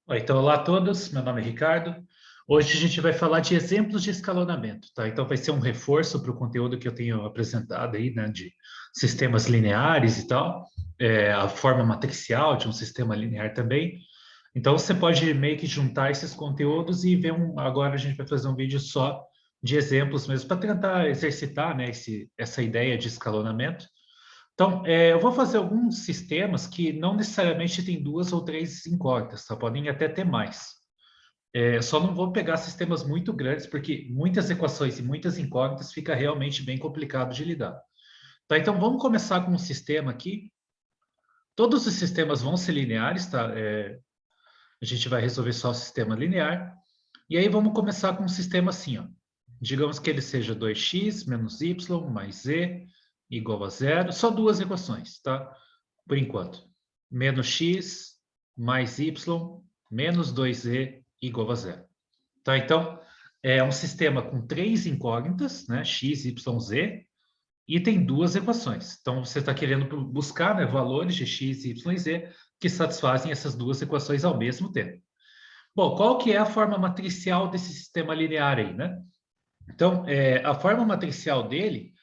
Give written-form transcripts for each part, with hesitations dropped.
Então, olá a todos, meu nome é Ricardo. Hoje a gente vai falar de exemplos de escalonamento, tá? Então, vai ser um reforço para o conteúdo que eu tenho apresentado aí, né, de sistemas lineares e tal, a forma matricial de um sistema linear também. Então, você pode meio que juntar esses conteúdos e ver um. Agora a gente vai fazer um vídeo só de exemplos mesmo, para tentar exercitar, né, essa ideia de escalonamento. Então, eu vou fazer alguns sistemas que não necessariamente tem duas ou três incógnitas, tá? Podem até ter mais. Só não vou pegar sistemas muito grandes, porque muitas equações e muitas incógnitas fica realmente bem complicado de lidar. Tá? Então, vamos começar com um sistema aqui. Todos os sistemas vão ser lineares, tá? A gente vai resolver só o sistema linear. E aí vamos começar com um sistema assim, ó. Digamos que ele seja 2x menos y mais z igual a zero. Só duas equações, tá? Por enquanto. Menos x mais y menos 2z igual a zero. Tá? Então, é um sistema com três incógnitas, né? X, y, z, e tem duas equações. Então, você está querendo buscar, né, valores de x, y e z que satisfazem essas duas equações ao mesmo tempo. Bom, qual que é a forma matricial desse sistema linear aí, né? Então, a forma matricial dele,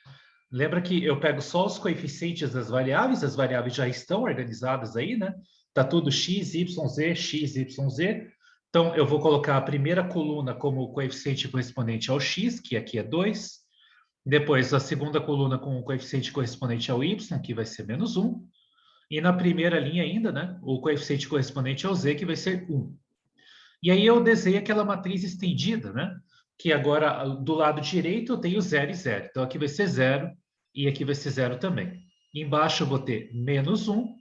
lembra que eu pego só os coeficientes das variáveis, as variáveis já estão organizadas aí, né? Tá tudo x, y, z, x, y, z. Então, eu vou colocar a primeira coluna como o coeficiente correspondente ao x, que aqui é 2. Depois, a segunda coluna com o coeficiente correspondente ao y, que vai ser menos 1. E na primeira linha ainda, né? O coeficiente correspondente ao z, que vai ser 1. E aí eu desenho aquela matriz estendida, né? Que agora, do lado direito, eu tenho 0 e 0. Então, aqui vai ser 0 e aqui vai ser 0 também. Embaixo eu vou ter menos 1,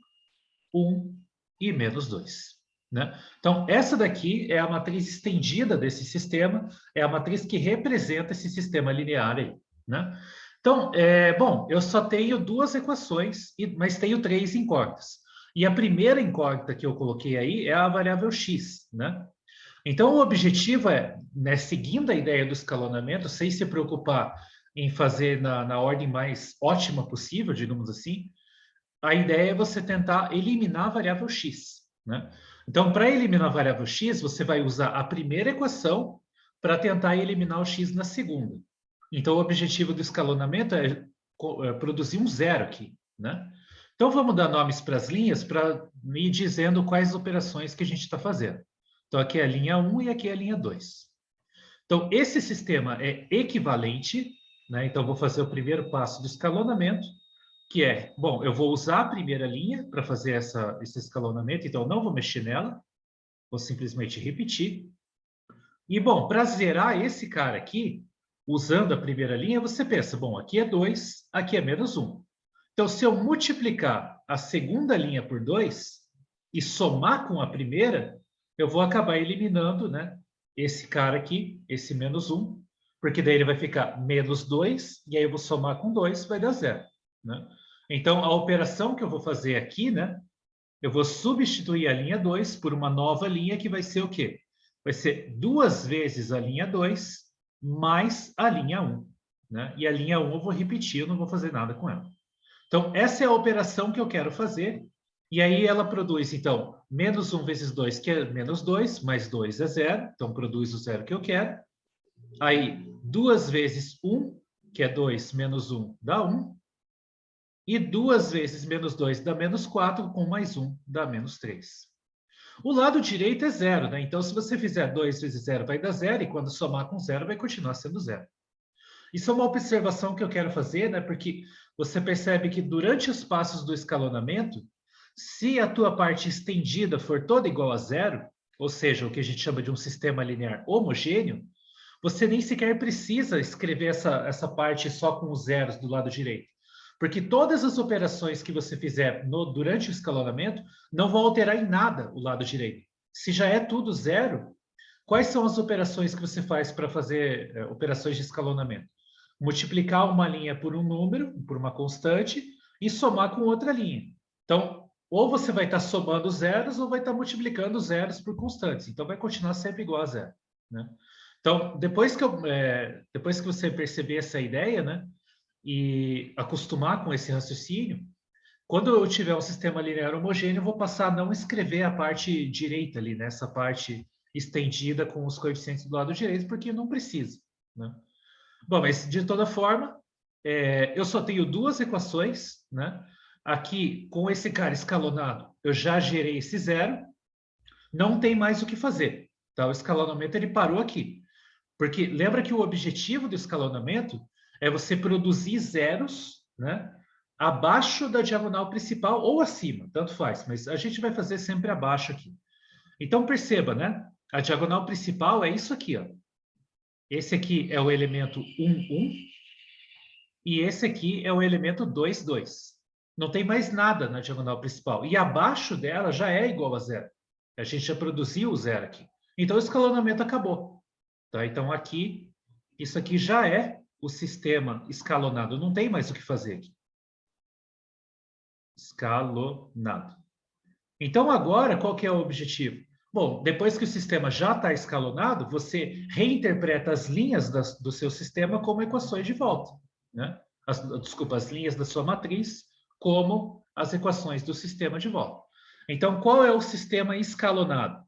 1 e menos 2. Né? Então, essa daqui é a matriz estendida desse sistema, é a matriz que representa esse sistema linear aí. Né? Então, bom, eu só tenho duas equações, mas tenho três incógnitas. E a primeira incógnita que eu coloquei aí é a variável x, né? Então, o objetivo é, né, seguindo a ideia do escalonamento, sem se preocupar em fazer na ordem mais ótima possível, digamos assim, a ideia é você tentar eliminar a variável x, né? Então, para eliminar a variável x, você vai usar a primeira equação para tentar eliminar o x na segunda. Então, o objetivo do escalonamento é produzir um zero aqui, né? Então, vamos dar nomes para as linhas para ir dizendo quais operações que a gente está fazendo. Então, aqui é a linha 1 e aqui é a linha 2. Então, esse sistema é equivalente, né? Então, vou fazer o primeiro passo do escalonamento, que é, bom, eu vou usar a primeira linha para fazer esse escalonamento, então não vou mexer nela, vou simplesmente repetir. E, bom, para zerar esse cara aqui, usando a primeira linha, você pensa, bom, aqui é 2, aqui é menos 1. Então, se eu multiplicar a segunda linha por 2 e somar com a primeira, eu vou acabar eliminando, né, esse cara aqui, esse menos 1, porque daí ele vai ficar menos 2, e aí eu vou somar com 2, vai dar zero. Né? Então, a operação que eu vou fazer aqui, né, eu vou substituir a linha 2 por uma nova linha que vai ser o quê? Vai ser duas vezes a linha 2 mais a linha 1. Né? E a linha 1 eu vou repetir, eu não vou fazer nada com ela. Então, essa é a operação que eu quero fazer. E aí ela produz, então, menos 1 vezes 2, que é menos 2, mais 2 é zero. Então, produz o zero que eu quero. Aí, 2 vezes 1, que é 2 menos 1, dá 1. E 2 vezes menos 2 dá menos 4, com mais 1 dá menos 3. O lado direito é zero, né? Então, se você fizer 2 vezes 0, vai dar zero. E quando somar com zero, vai continuar sendo zero. Isso é uma observação que eu quero fazer, né? Porque você percebe que durante os passos do escalonamento, se a tua parte estendida for toda igual a zero, ou seja, o que a gente chama de um sistema linear homogêneo, você nem sequer precisa escrever essa parte só com os zeros do lado direito. Porque todas as operações que você fizer durante o escalonamento não vão alterar em nada o lado direito. Se já é tudo zero, quais são as operações que você faz para fazer operações de escalonamento? Multiplicar uma linha por um número, por uma constante, e somar com outra linha. Então, ou você vai estar somando zeros, ou vai estar multiplicando zeros por constantes. Então, vai continuar sempre igual a zero. Né? Então, depois que você perceber essa ideia, né, e acostumar com esse raciocínio, Quando eu tiver um sistema linear homogêneo, eu vou passar a não escrever a parte direita ali, nessa parte estendida com os coeficientes do lado direito, porque não precisa, né? Bom, mas de toda forma, eu só tenho duas equações, né? Aqui, com esse cara escalonado, eu já gerei esse zero, não tem mais o que fazer, tá? O escalonamento ele parou aqui. Porque lembra que o objetivo do escalonamento é você produzir zeros, né, abaixo da diagonal principal ou acima, tanto faz, mas a gente vai fazer sempre abaixo aqui. Então perceba, né? A diagonal principal é isso aqui, ó. Esse aqui é o elemento 1, 1, e esse aqui é o elemento 2, 2. Não tem mais nada na diagonal principal. E abaixo dela já é igual a zero. A gente já produziu o zero aqui. Então o escalonamento acabou. Tá? Então, aqui, isso aqui já é o sistema escalonado. Não tem mais o que fazer aqui. Escalonado. Então, agora, qual que é o objetivo? Bom, depois que o sistema já está escalonado, você reinterpreta as linhas do seu sistema como equações de volta. Né? Desculpa, as linhas da sua matriz como as equações do sistema de volta. Então, qual é o sistema escalonado?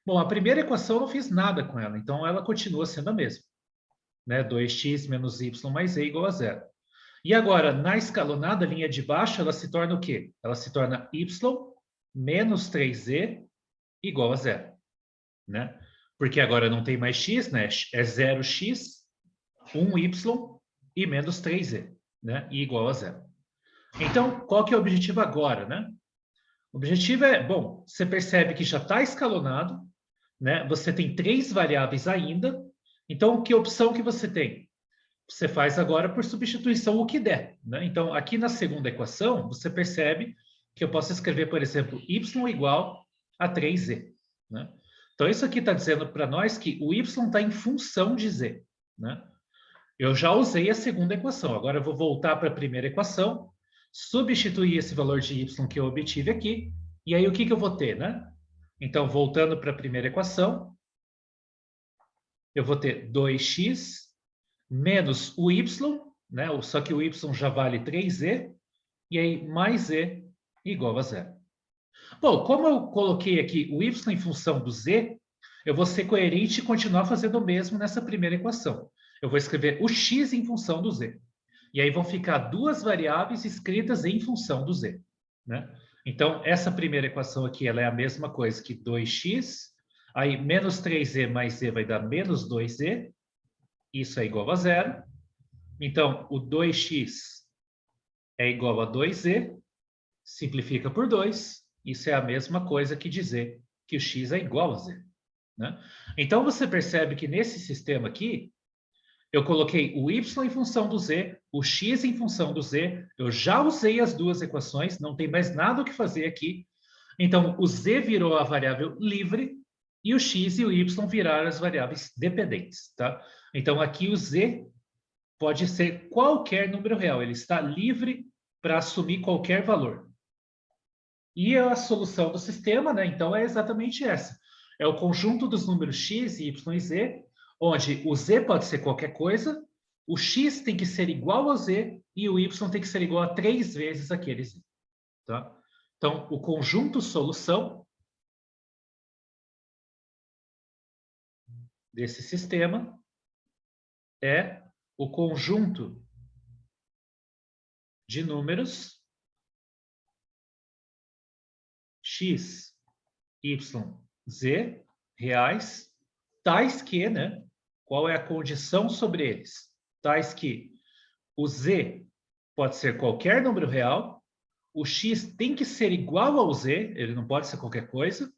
Bom, a primeira equação eu não fiz nada com ela, então ela continua sendo a mesma. Né? 2x menos y mais e igual a zero. E agora, na escalonada, a linha de baixo, ela se torna o quê? Ela se torna y menos 3z igual a zero. Né? Porque agora não tem mais x, né? É 0x, 1y e menos 3z, né? E igual a zero. Então, qual que é o objetivo agora, né? O objetivo é, bom, você percebe que já está escalonado, né? Você tem 3 variáveis ainda. Então, que opção que você tem? Você faz agora por substituição o que der, né? Então, aqui na segunda equação, você percebe que eu posso escrever, por exemplo, y igual a 3z, né? Então, isso aqui está dizendo para nós que o y está em função de z, né? Eu já usei a segunda equação, agora eu vou voltar para a primeira equação, substituir esse valor de y que eu obtive aqui, e aí o que eu vou ter, né? Então, voltando para a primeira equação, eu vou ter 2x menos o y, né? Só que o y já vale 3z, e aí mais z igual a zero. Bom, como eu coloquei aqui o y em função do z, eu vou ser coerente e continuar fazendo o mesmo nessa primeira equação. Eu vou escrever o x em função do z. E aí vão ficar duas variáveis escritas em função do z, né? Então, essa primeira equação aqui, ela é a mesma coisa que 2x, aí menos 3z mais z vai dar menos 2z, isso é igual a zero. Então, o 2x é igual a 2z, simplifica por 2, isso é a mesma coisa que dizer que o x é igual a z, né? Então, você percebe que nesse sistema aqui, eu coloquei o y em função do z, o x em função do z, eu já usei as duas equações, não tem mais nada o que fazer aqui. Então, o z virou a variável livre e o x e o y viraram as variáveis dependentes, tá? Então, aqui o z pode ser qualquer número real, ele está livre para assumir qualquer valor. E a solução do sistema, né, então, é exatamente essa. É o conjunto dos números x, y e z, onde o z pode ser qualquer coisa, o x tem que ser igual ao z e o y tem que ser igual a 3 vezes aquele z. Tá? Então, o conjunto solução desse sistema é o conjunto de números x, y, z reais, tais que, né? Qual é a condição sobre eles? Tais que o z pode ser qualquer número real, o x tem que ser igual ao z, ele não pode ser qualquer coisa,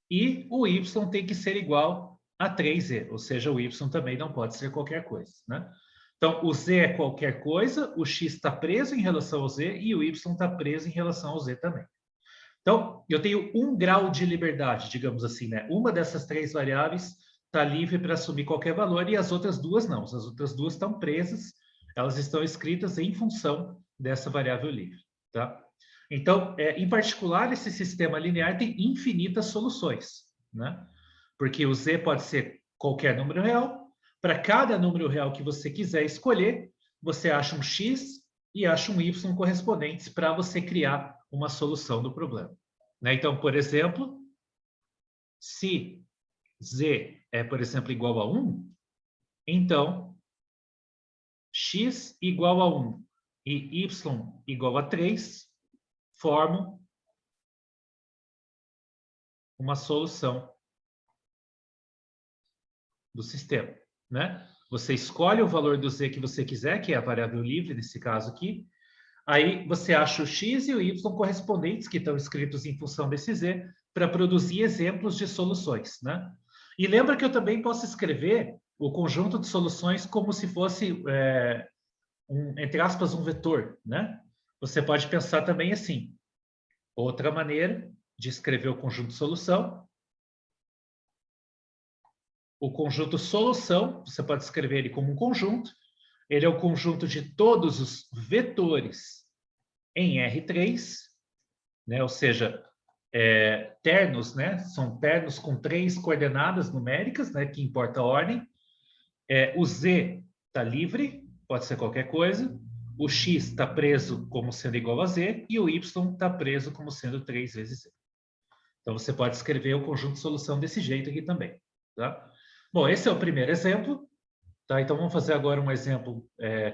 e o y tem que ser igual a 3z, ou seja, o y também não pode ser qualquer coisa, né? Então, o z é qualquer coisa, o x está preso em relação ao z e o y está preso em relação ao z também. Então, eu tenho 1 grau de liberdade, digamos assim, né? Uma dessas 3 variáveis está livre para assumir qualquer valor e as outras duas não. As outras duas estão presas, elas estão escritas em função dessa variável livre, tá? Então, em particular, esse sistema linear tem infinitas soluções, né? Porque o z pode ser qualquer número real. Para cada número real que você quiser escolher, você acha um x e acha um y correspondentes para você criar uma solução do problema. Né? Então, por exemplo, se z é, por exemplo, igual a 1, então x igual a 1 e y igual a 3 formam uma solução do sistema, né? Você escolhe o valor do z que você quiser, que é a variável livre nesse caso aqui. Aí você acha o x e o y correspondentes que estão escritos em função desse z para produzir exemplos de soluções, né? E lembra que eu também posso escrever o conjunto de soluções como se fosse, entre aspas, um vetor, né? Você pode pensar também assim. Outra maneira de escrever o conjunto de solução. O conjunto solução, você pode escrever ele como um conjunto. Ele é o conjunto de todos os vetores em R3, né? Ou seja, ternos, né? São ternos com 3 coordenadas numéricas, né? Que importa a ordem. O Z está livre, pode ser qualquer coisa. O X está preso como sendo igual a Z e o Y está preso como sendo 3 vezes Z. Então, você pode escrever o conjunto de solução desse jeito aqui também, tá? Bom, esse é o primeiro exemplo, tá? Então, vamos fazer agora um exemplo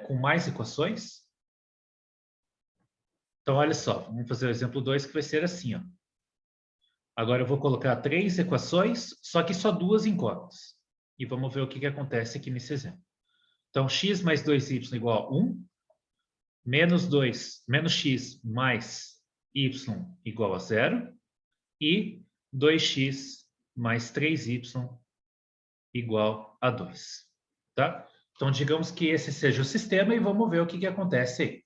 com mais equações. Então, olha só, vamos fazer o exemplo 2, que vai ser assim, ó. Agora eu vou colocar 3 equações, só que só 2 incógnitas. E vamos ver o que acontece aqui nesse exemplo. Então, x mais 2y igual a 1, menos x mais y igual a 0, e 2x mais 3y igual a 2. Tá? Então, digamos que esse seja o sistema e vamos ver o que acontece aí.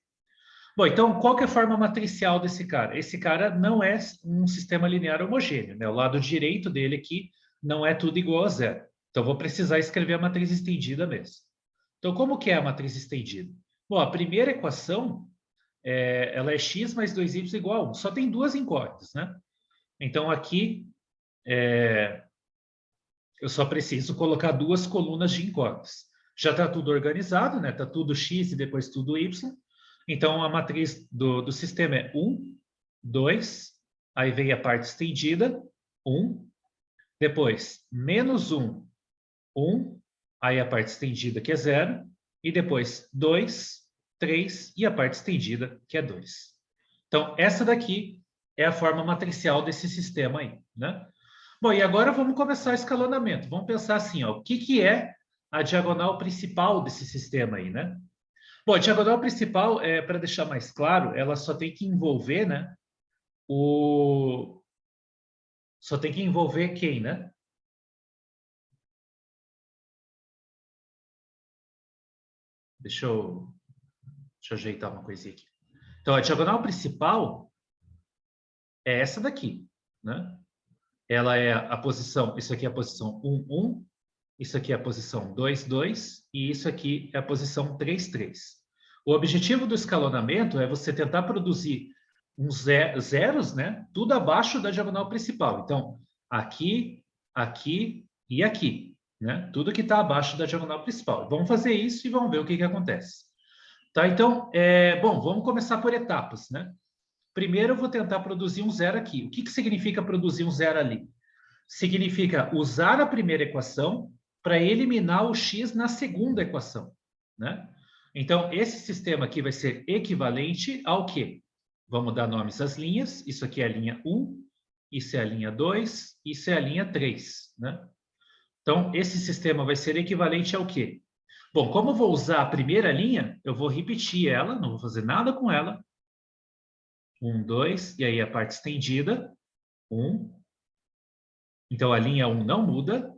Bom, então, qual que é a forma matricial desse cara? Esse cara não é um sistema linear homogêneo, né? O lado direito dele aqui não é tudo igual a 0. Então, vou precisar escrever a matriz estendida mesmo. Então, como que é a matriz estendida? Bom, a primeira equação, ela é x mais 2y igual a 1. Só tem 2 incógnitas, né? Então, aqui, eu só preciso colocar 2 colunas de incógnitas. Já está tudo organizado, né? Está tudo x e depois tudo y. Então, a matriz do sistema é 1, 2, aí vem a parte estendida, 1, depois menos 1, 1, aí a parte estendida que é 0, e depois 2, 3 e a parte estendida que é 2. Então, essa daqui é a forma matricial desse sistema aí, né? Bom, e agora vamos começar o escalonamento. Vamos pensar assim, ó, o que é a diagonal principal desse sistema aí, né? Bom, a diagonal principal, para deixar mais claro, ela só tem que envolver, né? Só tem que envolver quem, né? Deixa eu ajeitar uma coisinha aqui. Então, a diagonal principal é essa daqui, né? Ela é a posição, isso aqui é a posição 1, 1, isso aqui é a posição 2, 2, e isso aqui é a posição 3, 3. O objetivo do escalonamento é você tentar produzir uns zeros, né? Tudo abaixo da diagonal principal. Então, aqui, aqui e aqui, né? Tudo que está abaixo da diagonal principal. Vamos fazer isso e vamos ver o que acontece. Tá? Então, bom, vamos começar por etapas, né? Primeiro, eu vou tentar produzir um zero aqui. O que significa produzir um zero ali? Significa usar a primeira equação para eliminar o x na segunda equação, né? Então, esse sistema aqui vai ser equivalente ao quê? Vamos dar nomes às linhas. Isso aqui é a linha 1, isso é a linha 2, isso é a linha 3, né? Então, esse sistema vai ser equivalente ao quê? Bom, como eu vou usar a primeira linha, eu vou repetir ela, não vou fazer nada com ela. 1, 2, e aí a parte estendida, 1. Então, a linha 1 não muda.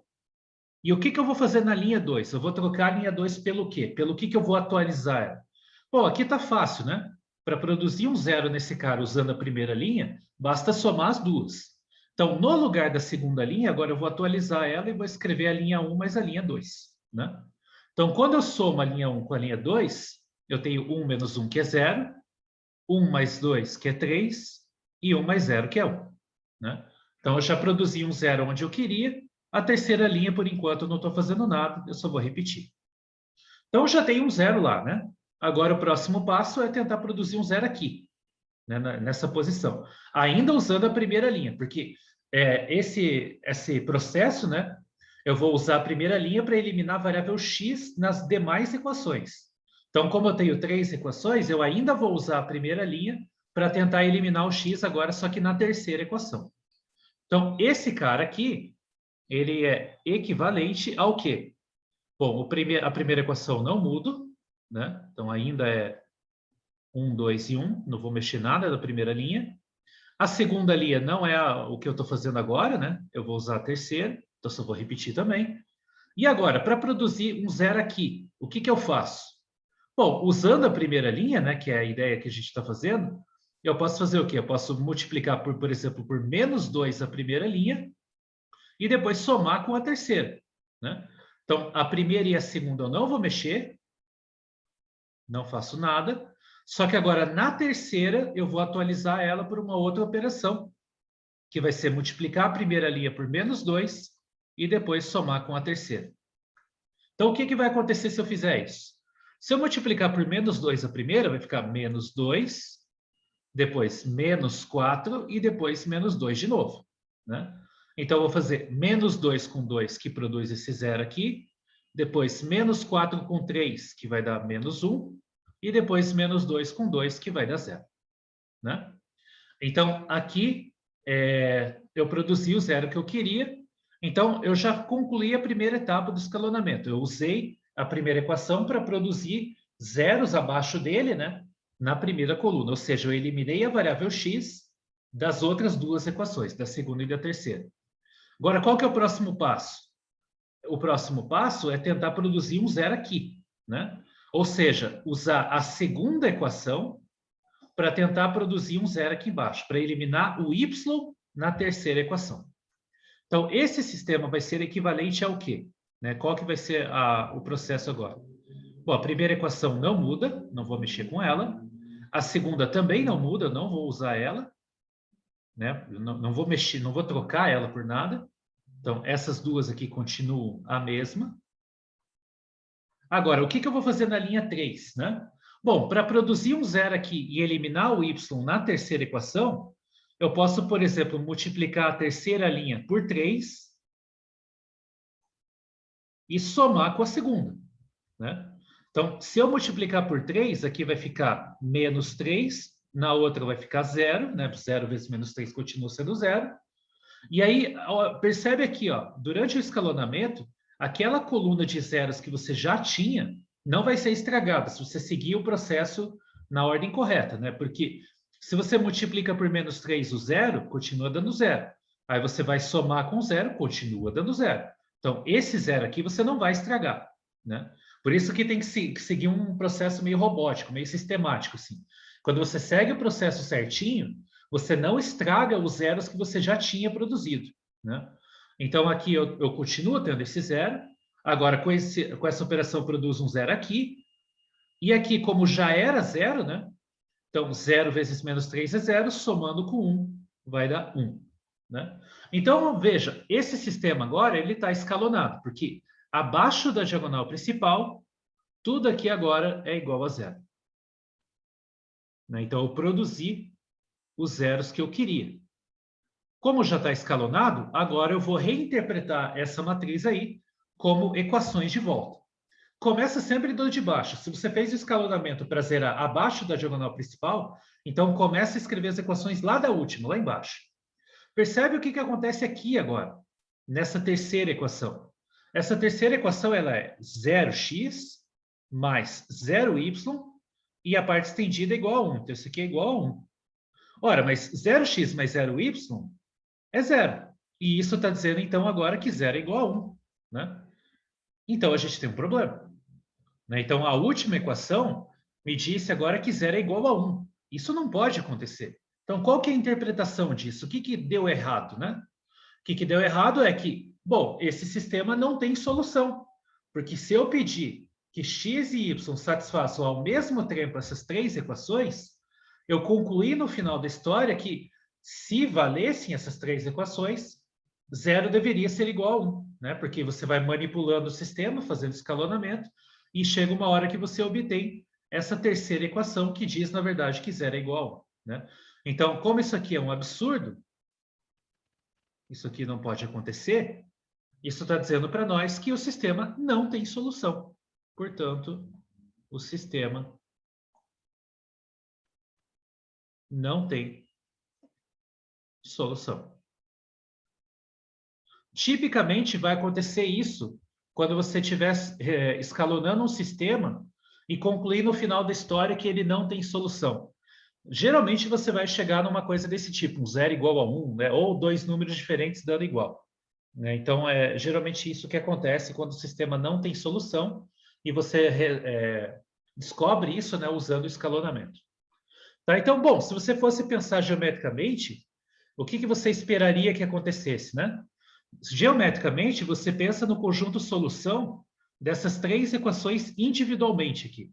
E o que eu vou fazer na linha 2? Eu vou trocar a linha 2 pelo quê? Pelo que eu vou atualizar ela? Bom, aqui está fácil, né? Para produzir um zero nesse cara usando a primeira linha, basta somar as duas. Então, no lugar da segunda linha, agora eu vou atualizar ela e vou escrever a linha 1 mais a linha 2, né? Então, quando eu somo a linha 1 com a linha 2, eu tenho 1 menos 1, que é 0, 1 mais 2, que é 3, e 1 mais 0, que é 1, né? Então, eu já produzi um zero onde eu queria. A terceira linha, por enquanto, eu não estou fazendo nada, eu só vou repetir. Então, já tem um zero lá, né? Agora, o próximo passo é tentar produzir um zero aqui. né, nessa posição. Ainda usando a primeira linha, porque esse processo, né, eu vou usar a primeira linha para eliminar a variável x nas demais equações. Então, como eu tenho 3 equações, eu ainda vou usar a primeira linha para tentar eliminar o x agora, só que na terceira equação. Então, esse cara aqui, ele é equivalente ao quê? Bom, a primeira equação não muda, né? Então, ainda é 1, 2 e 1. Não vou mexer nada da primeira linha. A segunda linha não é o que eu estou fazendo agora, né? Eu vou usar a terceira, então só vou repetir também. E agora, para produzir um zero aqui, o que eu faço? Bom, usando a primeira linha, né, que é a ideia que a gente está fazendo, eu posso fazer o quê? Eu posso multiplicar, por exemplo, por menos 2 a primeira linha e depois somar com a terceira, né? Então, a primeira e a segunda eu não vou mexer, não faço nada. Só que agora, na terceira, eu vou atualizar ela por uma outra operação, que vai ser multiplicar a primeira linha por menos 2 e depois somar com a terceira. Então, o que vai acontecer se eu fizer isso? Se eu multiplicar por menos 2 a primeira, vai ficar menos 2, depois menos 4 e depois menos 2 de novo, né? Então, eu vou fazer menos 2 com 2, que produz esse zero aqui, depois menos 4 com 3, que vai dar menos 1, e depois menos 2 com 2, que vai dar zero, né? Então, aqui eu produzi o zero que eu queria. Então, eu já concluí a primeira etapa do escalonamento. Eu usei a primeira equação para produzir zeros abaixo dele, né, na primeira coluna. Ou seja, eu eliminei a variável x das outras duas equações, da segunda e da terceira. Agora, qual que é o próximo passo? O próximo passo é tentar produzir um zero aqui, né? Ou seja, usar a segunda equação para tentar produzir um zero aqui embaixo, para eliminar o y na terceira equação. Então, esse sistema vai ser equivalente ao quê? Né? Qual que vai ser o processo agora? Bom, a primeira equação não muda, não vou mexer com ela. A segunda também não muda, eu não vou usar ela. Né? Eu não vou mexer, não vou trocar ela por nada. Então, essas duas aqui continuam a mesma. Agora, o que eu vou fazer na linha 3, né? Bom, para produzir um zero aqui e eliminar o y na terceira equação, eu posso, por exemplo, multiplicar a terceira linha por 3 e somar com a segunda, né? Então, se eu multiplicar por 3, aqui vai ficar menos 3, na outra vai ficar zero, né? 0 vezes menos 3 continua sendo zero. E aí, ó, percebe aqui, ó, durante o escalonamento, aquela coluna de zeros que você já tinha não vai ser estragada se você seguir o processo na ordem correta, né? Porque se você multiplica por menos 3 o zero, continua dando zero. Aí você vai somar com zero, continua dando zero. Então, esse zero aqui você não vai estragar, né? Por isso que tem que seguir um processo meio robótico, meio sistemático, assim. Quando você segue o processo certinho, você não estraga os zeros que você já tinha produzido, né? Então, aqui eu continuo tendo esse zero. Agora, com essa operação, eu produzo um zero aqui. E aqui, como já era zero, né? Então, 0 vezes menos 3 é zero, somando com 1, vai dar 1, né? Então, veja, esse sistema agora, ele está escalonado, porque abaixo da diagonal principal, tudo aqui agora é igual a zero, né? Então, eu produzi os zeros que eu queria. Como já está escalonado, agora eu vou reinterpretar essa matriz aí como equações de volta. Começa sempre do de baixo. Se você fez o escalonamento para zerar abaixo da diagonal principal, então começa a escrever as equações lá da última, lá embaixo. Percebe o que acontece aqui agora, nessa terceira equação. Essa terceira equação ela é 0x mais 0y e a parte estendida é igual a 1. Então, isso aqui é igual a 1. Ora, mas 0x mais 0y é zero. E isso está dizendo, então, agora que zero é igual a 1. Né? Então, a gente tem um problema. Né? Então, a última equação me disse agora que zero é igual a 1. Isso não pode acontecer. Então, qual que é a interpretação disso? O que deu errado? Né? O que deu errado é que, bom, esse sistema não tem solução. Porque se eu pedir que x e y satisfaçam ao mesmo tempo essas três equações, eu concluí no final da história que, se valessem essas três equações, zero deveria ser igual a 1, né? Porque você vai manipulando o sistema, fazendo escalonamento, e chega uma hora que você obtém essa terceira equação que diz, na verdade, que zero é igual a 1. né? Então, como isso aqui é um absurdo, isso aqui não pode acontecer, isso está dizendo para nós que o sistema não tem solução. Portanto, o sistema não tem solução. Tipicamente vai acontecer isso quando você estiver escalonando um sistema e concluir no final da história que ele não tem solução. Geralmente você vai chegar numa coisa desse tipo, um 0 igual a 1, né? Ou dois números diferentes dando igual, né? Então, é geralmente isso que acontece quando o sistema não tem solução e você descobre isso, né, usando o escalonamento. Tá? Então, bom, se você fosse pensar geometricamente, o que você esperaria que acontecesse, né? Geometricamente, você pensa no conjunto solução dessas três equações individualmente aqui.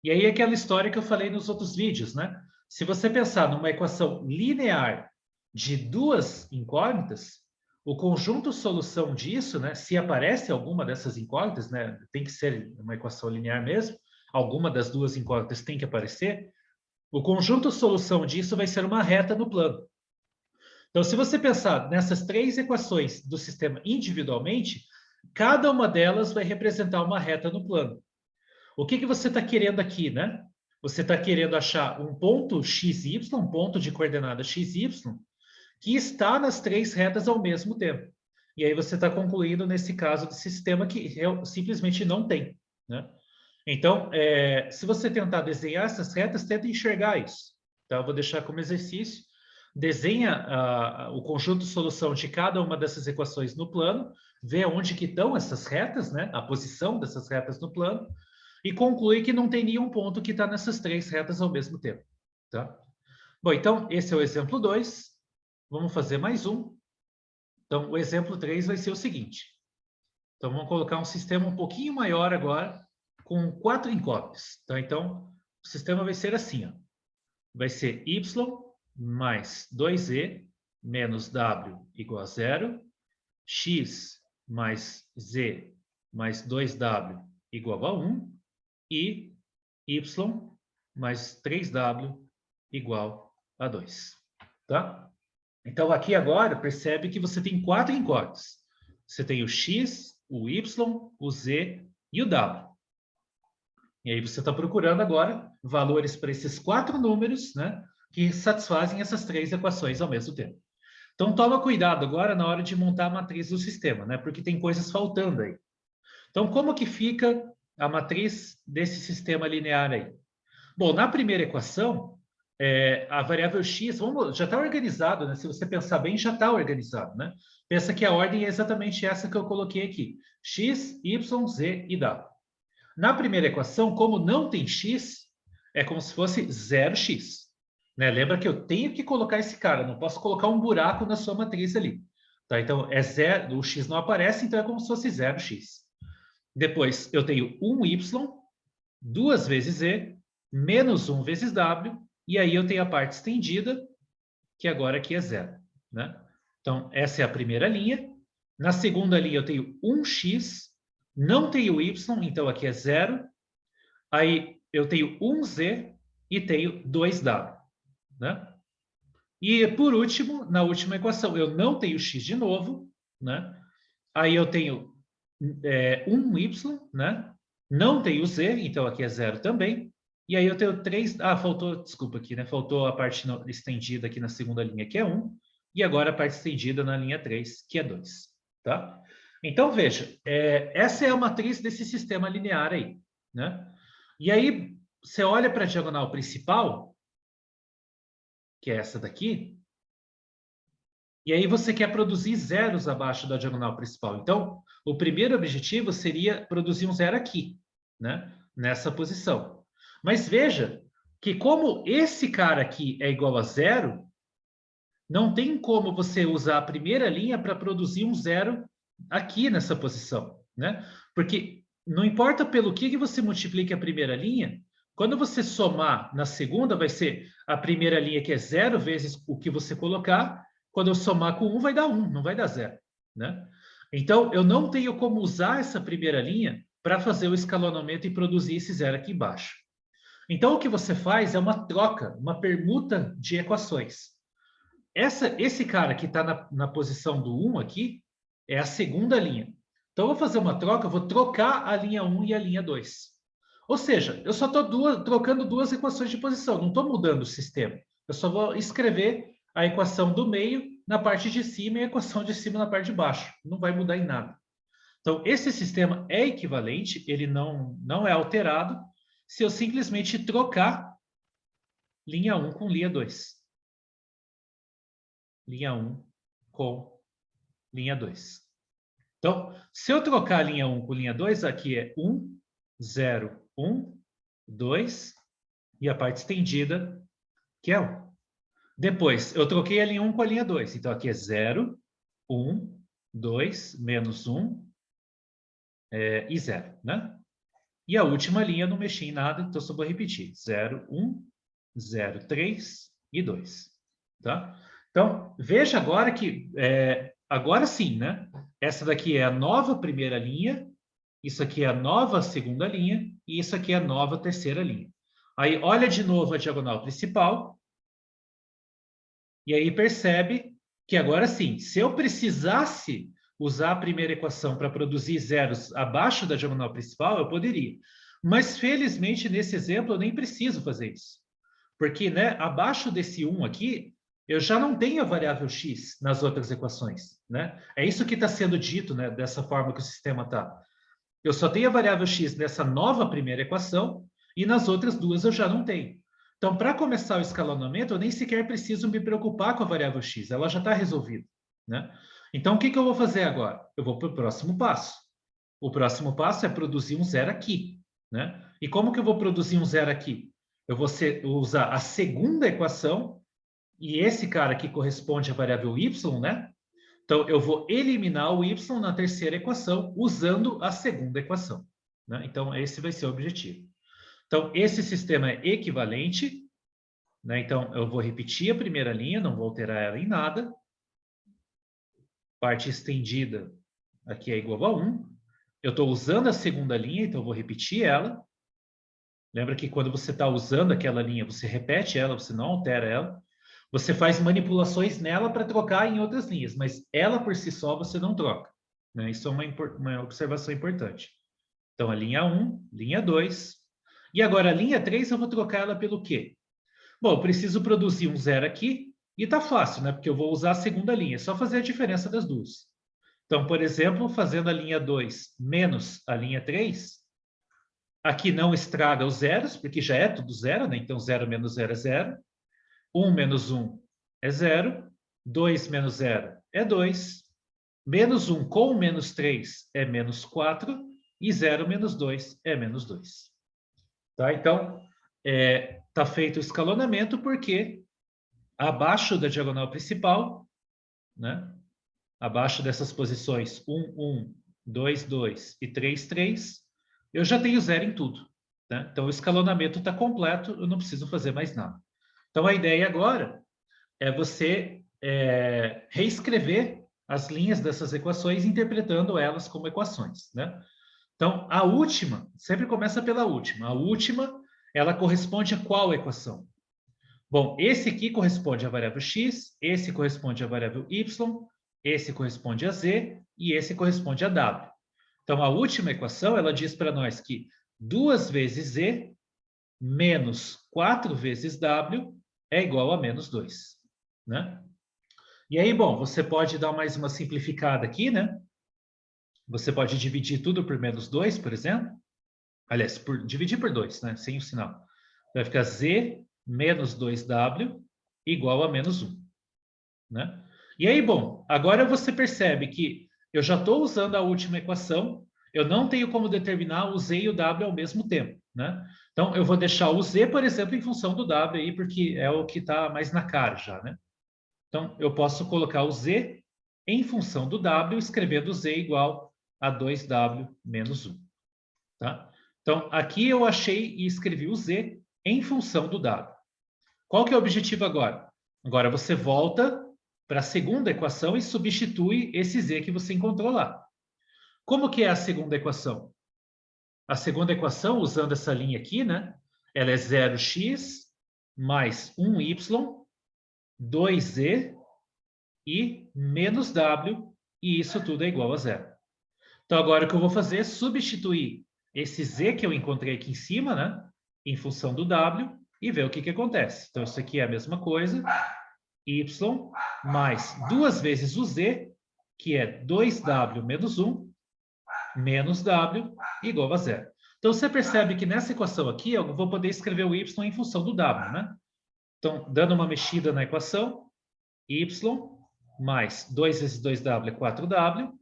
E aí aquela história que eu falei nos outros vídeos, né? Se você pensar numa equação linear de duas incógnitas, o conjunto solução disso, né? Se aparece alguma dessas incógnitas, né? Tem que ser uma equação linear mesmo, alguma das duas incógnitas tem que aparecer, o conjunto solução disso vai ser uma reta no plano. Então, se você pensar nessas três equações do sistema individualmente, cada uma delas vai representar uma reta no plano. O que você está querendo aqui, né? Você está querendo achar um ponto xy, um ponto de coordenada xy, que está nas três retas ao mesmo tempo. E aí você está concluindo nesse caso do sistema que simplesmente não tem, né? Então, se você tentar desenhar essas retas, tenta enxergar isso. Então, eu vou deixar como exercício. Desenha o conjunto de solução de cada uma dessas equações no plano, vê onde que estão essas retas, né? A posição dessas retas no plano, e conclui que não tem nenhum ponto que está nessas três retas ao mesmo tempo. Tá? Bom, então, esse é o exemplo 2. Vamos fazer mais um. Então, o exemplo 3 vai ser o seguinte. Então, vamos colocar um sistema um pouquinho maior agora, com 4 incógnitas. Tá? Então, o sistema vai ser assim. Ó. Vai ser y mais 2e menos w igual a 0, x mais z mais 2w igual a 1, e y mais 3w igual a 2. Tá? Então, aqui agora, percebe que você tem 4 incógnitas. Você tem o x, o y, o z e o w. E aí você está procurando agora valores para esses 4 números, né, que satisfazem essas 3 equações ao mesmo tempo. Então, toma cuidado agora na hora de montar a matriz do sistema, né, porque tem coisas faltando aí. Então, como que fica a matriz desse sistema linear aí? Bom, na primeira equação, a variável x já está organizado, né? Se você pensar bem, já está organizado, né? Pensa que a ordem é exatamente essa que eu coloquei aqui. X, y, z e w. Na primeira equação, como não tem x, é como se fosse 0x. Né? Lembra que eu tenho que colocar esse cara, não posso colocar um buraco na sua matriz ali. Tá? Então, é 0, o x não aparece, então é como se fosse 0x. Depois, eu tenho 1y, 2 vezes z, menos 1 vezes w, e aí eu tenho a parte estendida, que agora aqui é 0. Né? Então, essa é a primeira linha. Na segunda linha, eu tenho 1x, não tenho y, então aqui é 0. Aí eu tenho 1z e tenho 2w. Né? E por último, na última equação, eu não tenho x de novo. Né? Aí eu tenho 1y, né? Não tenho z, então aqui é 0 também. E aí eu tenho 3... Ah, faltou, desculpa aqui, né? Faltou a parte estendida aqui na segunda linha, que é 1. E agora a parte estendida na linha 3, que é 2. Tá? Então, veja, essa é a matriz desse sistema linear aí. Né? E aí, você olha para a diagonal principal, que é essa daqui, e aí você quer produzir zeros abaixo da diagonal principal. Então, o primeiro objetivo seria produzir um zero aqui, né? Nessa posição. Mas veja que como esse cara aqui é igual a 0, não tem como você usar a primeira linha para produzir um zero aqui nessa posição, né? Porque não importa pelo que você multiplique a primeira linha, quando você somar na segunda, vai ser a primeira linha que é 0 vezes o que você colocar. Quando eu somar com 1, vai dar 1, não vai dar 0. Né? Então, eu não tenho como usar essa primeira linha para fazer o escalonamento e produzir esse zero aqui embaixo. Então, o que você faz é uma troca, uma permuta de equações. Esse cara que está na posição do 1 aqui é a segunda linha. Então, eu vou fazer uma troca, eu vou trocar a linha 1 e a linha 2. Ou seja, eu só estou trocando duas equações de posição, não estou mudando o sistema. Eu só vou escrever a equação do meio na parte de cima e a equação de cima na parte de baixo. Não vai mudar em nada. Então, esse sistema é equivalente, ele não é alterado se eu simplesmente trocar linha 1 com linha 2. Linha 1 com linha 2. Então, se eu trocar a linha 1 com linha 2, aqui é 1, 0, 1, 2, e a parte estendida, que é 1. Depois, eu troquei a linha 1 com a linha 2. Então, aqui é 0, 1, 2, menos 1 e 0, né? E a última linha eu não mexi em nada, então só vou repetir. 0, 1, 0, 3 e 2. Tá? Então, veja agora que, agora sim, né? Essa daqui é a nova primeira linha, isso aqui é a nova segunda linha, e isso aqui é a nova terceira linha. Aí, olha de novo a diagonal principal, e aí percebe que agora sim, se eu precisasse usar a primeira equação para produzir zeros abaixo da diagonal principal, eu poderia. Mas, felizmente, nesse exemplo, eu nem preciso fazer isso. Porque, né, abaixo desse 1 aqui, eu já não tenho a variável x nas outras equações. Né? É isso que está sendo dito, né, dessa forma que o sistema está. Eu só tenho a variável x nessa nova primeira equação e nas outras duas eu já não tenho. Então, para começar o escalonamento, eu nem sequer preciso me preocupar com a variável x, ela já está resolvida. Né? Então, o que eu vou fazer agora? Eu vou para o próximo passo. O próximo passo é produzir um zero aqui. Né? E como que eu vou produzir um zero aqui? Eu vou usar a segunda equação, e esse cara aqui corresponde à variável y, né? Então, eu vou eliminar o y na terceira equação usando a segunda equação. Né? Então, esse vai ser o objetivo. Então, esse sistema é equivalente. Né? Então, eu vou repetir a primeira linha, não vou alterar ela em nada. Parte estendida aqui é igual a 1. Eu estou usando a segunda linha, então eu vou repetir ela. Lembra que quando você está usando aquela linha, você repete ela, você não altera ela. Você faz manipulações nela para trocar em outras linhas, mas ela por si só você não troca. Né? Isso é uma observação importante. Então, a linha 1, linha 2. E agora, a linha 3, eu vou trocar ela pelo quê? Bom, eu preciso produzir um zero aqui, e está fácil, né? Porque eu vou usar a segunda linha, é só fazer a diferença das duas. Então, por exemplo, fazendo a linha 2 menos a linha 3, aqui não estraga os zeros, porque já é tudo zero, né? Então, 0 menos 0 é 0. 1 menos 1 é 0. 2 menos 0 é 2. Menos 1 com menos 3 é menos 4. E 0 menos 2 é menos 2. Tá? Então, está feito o escalonamento porque abaixo da diagonal principal, né? Abaixo dessas posições 1, 1, 2, 2 e 3, 3, eu já tenho zero em tudo. Né? Então, o escalonamento está completo, eu não preciso fazer mais nada. Então, a ideia agora é você reescrever as linhas dessas equações, interpretando elas como equações. Né? Então, a última, sempre começa pela última. A última, ela corresponde a qual equação? Bom, esse aqui corresponde à variável x, esse corresponde à variável y, esse corresponde a z e esse corresponde a w. Então, a última equação, ela diz para nós que 2 vezes z menos 4 vezes w é igual a menos 2. Né? E aí, bom, você pode dar mais uma simplificada aqui, né? Você pode dividir tudo por menos 2, por exemplo. Aliás, dividir por 2, né? Sem o sinal. Vai ficar z menos 2w igual a menos 1. Né? E aí, bom, agora você percebe que eu já estou usando a última equação, eu não tenho como determinar o z e o w ao mesmo tempo. Né? Então, eu vou deixar o z, por exemplo, em função do w aí, porque é o que está mais na cara já. Né? Então, eu posso colocar o z em função do w, escrevendo z igual a 2w menos 1. Tá? Então, aqui eu achei e escrevi o z em função do w. Qual que é o objetivo agora? Agora você volta para a segunda equação e substitui esse z que você encontrou lá. Como que é a segunda equação? A segunda equação, usando essa linha aqui, né, ela é 0x mais 1y, 2z e menos w, e isso tudo é igual a zero. Então, agora o que eu vou fazer é substituir esse z que eu encontrei aqui em cima, né, em função do w, e ver o que acontece. Então, isso aqui é a mesma coisa, y mais 2 vezes o z, que é 2w menos 1, menos w, igual a zero. Então, você percebe que nessa equação aqui, eu vou poder escrever o y em função do w, né? Então, dando uma mexida na equação, y mais 2 vezes 2w é 4w,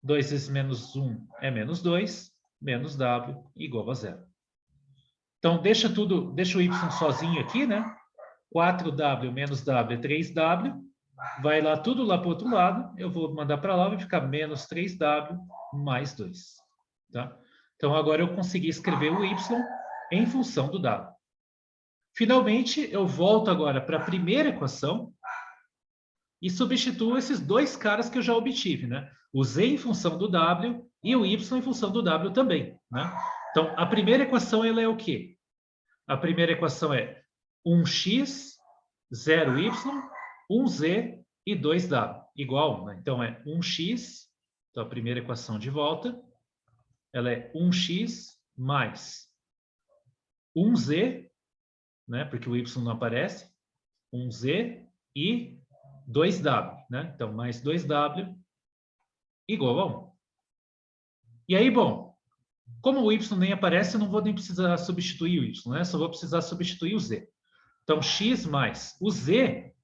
2 vezes menos 1 é menos 2, menos w igual a zero. Então, deixa o y sozinho aqui, né? 4w menos w é 3w, vai lá tudo lá para o outro lado, eu vou mandar para lá, vai ficar menos 3w mais 2. Tá? Então, agora eu consegui escrever o y em função do w. Finalmente, eu volto agora para a primeira equação e substituo esses dois caras que eu já obtive, né? O z em função do w e o y em função do w também, né? Então, a primeira equação ela é o quê? A primeira equação é 1x, 0y, 1z e 2w, igual a 1, né? Então, é 1x, então a primeira equação de volta, ela é 1x mais 1z, né? Porque o y não aparece, 1z e 2w, né? Então, mais 2w igual a 1. E aí, bom, como o y nem aparece, eu não vou nem precisar substituir o y, né? Só vou precisar substituir o z. Então, x mais o z,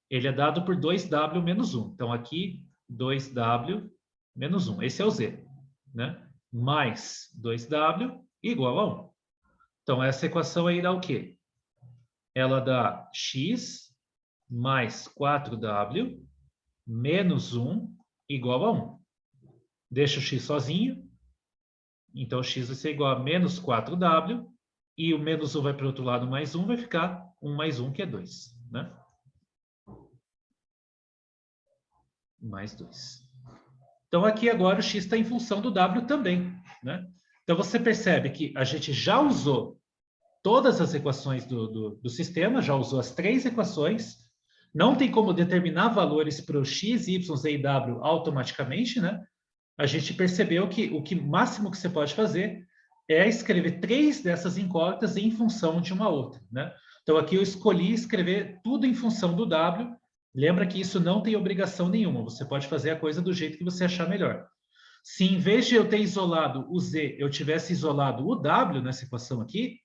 ele é dado por 2w menos 1. Então, aqui, 2w menos 1. Esse é o z, né? Mais 2w igual a 1. Então, essa equação aí dá o quê? Ela dá x mais 4w menos 1 igual a 1. Deixa o x sozinho. Então, x vai ser igual a menos 4w. E o menos 1 vai para o outro lado, mais 1. Vai ficar 1 mais 1, que é 2. Né? Mais 2. Então, aqui agora o x está em função do w também. Né? Então, você percebe que a gente já usou todas as equações do sistema, já usou as 3 equações. Não tem como determinar valores para o x, y, z e w automaticamente, né? A gente percebeu que o máximo que você pode fazer é escrever 3 dessas incógnitas em função de uma outra, né? Então, aqui eu escolhi escrever tudo em função do w. Lembra que isso não tem obrigação nenhuma. Você pode fazer a coisa do jeito que você achar melhor. Se em vez de eu ter isolado o z, eu tivesse isolado o w nessa equação aqui,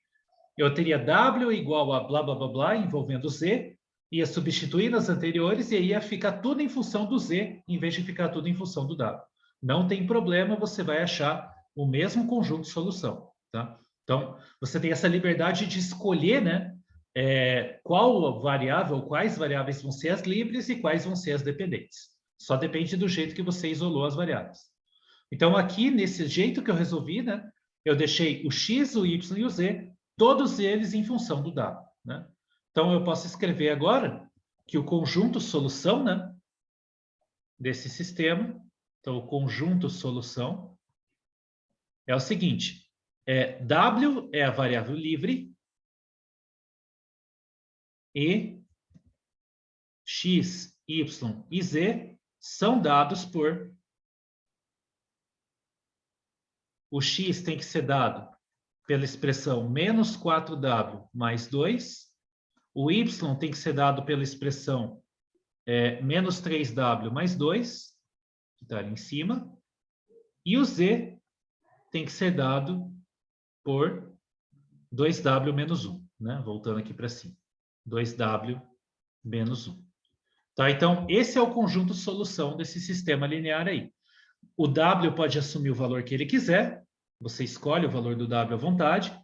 eu teria w igual a blá, blá, blá, blá, envolvendo z, ia substituir nas anteriores e aí ia ficar tudo em função do z, em vez de ficar tudo em função do w. Não tem problema, você vai achar o mesmo conjunto de solução. Tá? Então, você tem essa liberdade de escolher, né, qual variável, quais variáveis vão ser as livres e quais vão ser as dependentes. Só depende do jeito que você isolou as variáveis. Então, aqui, nesse jeito que eu resolvi, né, eu deixei o x, o y e o z, todos eles em função do w. Né? Então, eu posso escrever agora que o conjunto solução, né, desse sistema, então, o conjunto solução é o seguinte, w é a variável livre e x, y e z são dados por... O x tem que ser dado pela expressão menos 4w mais 2. O y tem que ser dado pela expressão menos 3w mais 2, que está ali em cima. E o z tem que ser dado por 2w menos 1. Né? Voltando aqui para cima. 2w menos 1. Tá? Então, esse é o conjunto solução desse sistema linear aí. O w pode assumir o valor que ele quiser. Você escolhe o valor do w à vontade.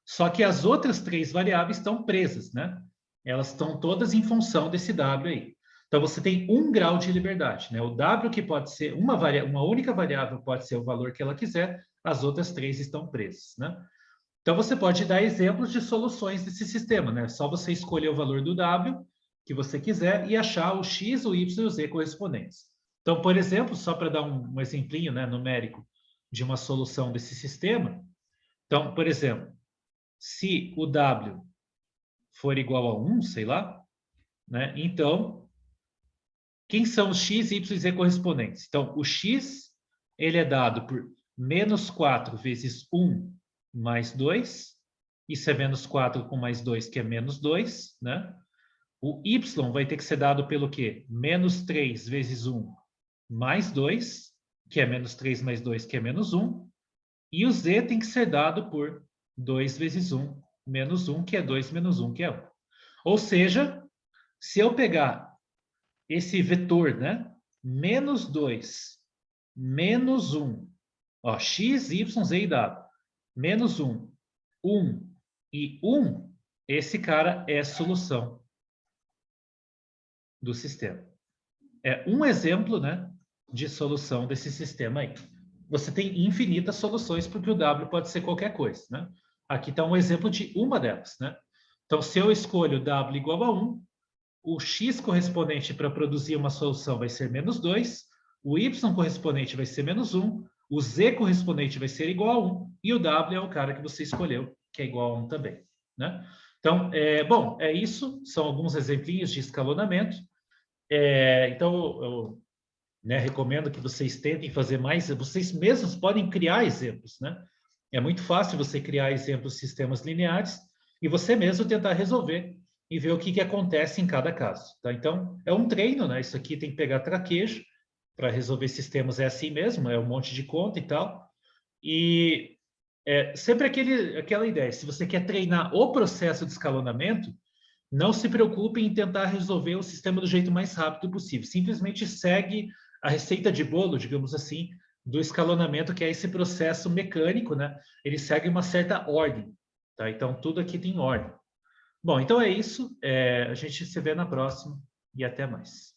Só que as outras 3 variáveis estão presas, né? Elas estão todas em função desse w aí. Então, você tem 1 grau de liberdade, né? O w que pode ser uma única variável pode ser o valor que ela quiser, as outras 3 estão presas, né? Então, você pode dar exemplos de soluções desse sistema, né? Só você escolher o valor do w que você quiser e achar o x, o y e o z correspondentes. Então, por exemplo, só para dar um exemplinho, né, numérico de uma solução desse sistema. Então, por exemplo, Se o W for igual a 1, sei lá, né? Então, quem são os x, y e z correspondentes? Então, o x, ele é dado por menos 4 vezes 1 mais 2. Isso é menos 4 com mais 2, que é menos 2, né? O y vai ter que ser dado pelo quê? Menos 3 vezes 1 mais 2, que é menos 3 mais 2, que é menos 1. E o z tem que ser dado por 2 vezes 1 menos 1, que é 2 menos 1, que é 1. Ou seja, se eu pegar esse vetor, né? Menos 2, menos 1, ó, x, y, z e w. Menos 1, 1 e 1, esse cara é a solução do sistema. É um exemplo, né, de solução desse sistema aí. Você tem infinitas soluções, porque o W pode ser qualquer coisa, né? Aqui está um exemplo de uma delas, né? Então, se eu escolho W igual a 1, o x correspondente para produzir uma solução vai ser menos 2, o y correspondente vai ser menos 1, o z correspondente vai ser igual a 1, e o w é o cara que você escolheu, que é igual a 1 também, né? Então, bom, é isso, são alguns exemplinhos de escalonamento. Então, eu recomendo que vocês tentem fazer mais, vocês mesmos podem criar exemplos, né? É muito fácil você criar exemplos de sistemas lineares e você mesmo tentar resolver e ver o que acontece em cada caso, tá? Então, é um treino, né? Isso aqui tem que pegar traquejo para resolver sistemas, é assim mesmo, é um monte de conta e tal. E sempre aquela ideia, se você quer treinar o processo de escalonamento, não se preocupe em tentar resolver o sistema do jeito mais rápido possível. Simplesmente segue a receita de bolo, digamos assim, do escalonamento, que é esse processo mecânico, né? Ele segue uma certa ordem, tá? Então, tudo aqui tem ordem. Bom, então é isso. A gente se vê na próxima e até mais.